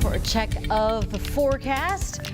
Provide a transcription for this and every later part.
for a check of the forecast.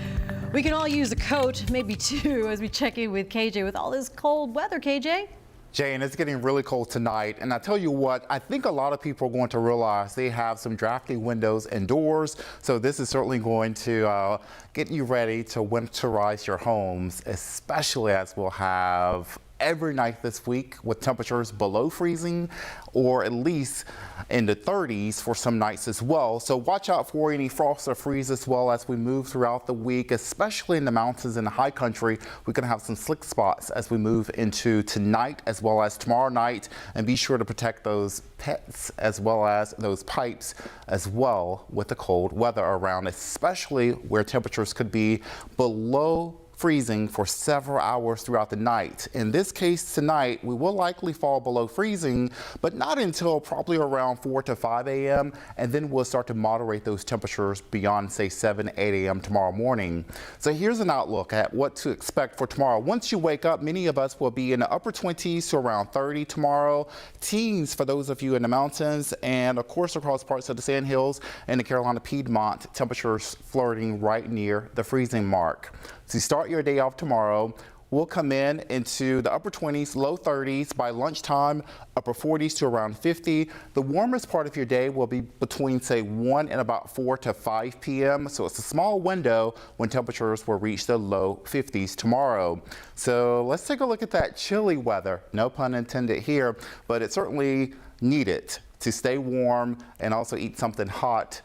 We can all use a coat, maybe two, as we check in with KJ with all this cold weather. KJ? Jay, and it's getting really cold tonight. And I tell you what, I think a lot of people are going to realize they have some drafty windows indoors. So this is certainly going to get you ready to winterize your homes, especially as we'll have every night this week with temperatures below freezing or at least in the 30s for some nights as well. So watch out for any frost or freeze as well as we move throughout the week, especially in the mountains and the high country. We're going to have some slick spots as we move into tonight as well as tomorrow night, and be sure to protect those pets as well as those pipes as well with the cold weather around, especially where temperatures could be below freezing for several hours throughout the night. In this case tonight, we will likely fall below freezing, but not until probably around 4 to 5 a.m. and then we'll start to moderate those temperatures beyond, say, 7, 8 a.m. tomorrow morning. So here's an outlook at what to expect for tomorrow. Once you wake up, many of us will be in the upper 20s to around 30 tomorrow, teens for those of you in the mountains, and of course across parts of the Sandhills and the Carolina Piedmont, temperatures flirting right near the freezing mark. So you start your day off tomorrow, we'll come in into the upper 20s, low 30s by lunchtime, upper 40s to around 50. The warmest part of your day will be between, say, 1 and about 4 to 5 p.m. So it's a small window when temperatures will reach the low 50s tomorrow. So let's take a look at that chilly weather. No pun intended here, but it's certainly needed to stay warm and also eat something hot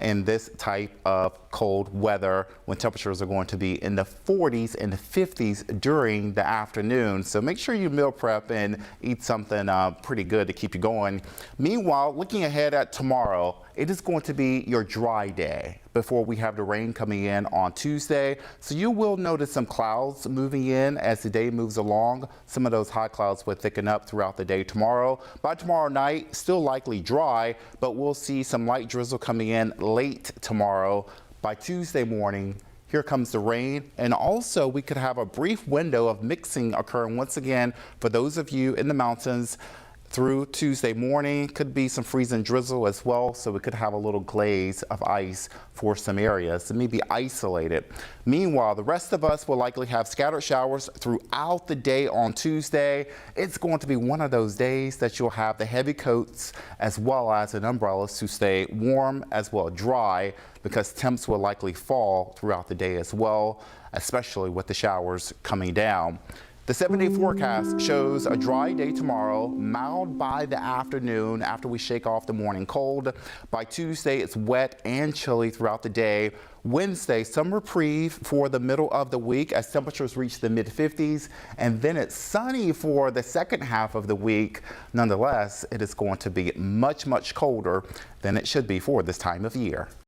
in this type of cold weather when temperatures are going to be in the 40s and the 50s during the afternoon. So make sure you meal prep and eat something pretty good to keep you going. Meanwhile, looking ahead at tomorrow, it is going to be your dry day before we have the rain coming in on Tuesday. So you will notice some clouds moving in as the day moves along. Some of those high clouds will thicken up throughout the day tomorrow. By tomorrow night, still likely dry, but we'll see some light drizzle coming in late tomorrow. By Tuesday morning, here comes the rain, and also we could have a brief window of mixing occurring once again for those of you in the mountains through Tuesday morning. Could be some freezing drizzle as well, so we could have a little glaze of ice for some areas. It may be isolated. Meanwhile, the rest of us will likely have scattered showers throughout the day on Tuesday. It's going to be one of those days that you'll have the heavy coats as well as an umbrellas to stay warm as well dry, because temps will likely fall throughout the day as well, especially with the showers coming down. The 7-day forecast shows a dry day tomorrow, mild by the afternoon after we shake off the morning cold. By Tuesday, it's wet and chilly throughout the day. Wednesday, some reprieve for the middle of the week as temperatures reach the mid-50s, and then it's sunny for the second half of the week. Nonetheless, it is going to be much, much colder than it should be for this time of year.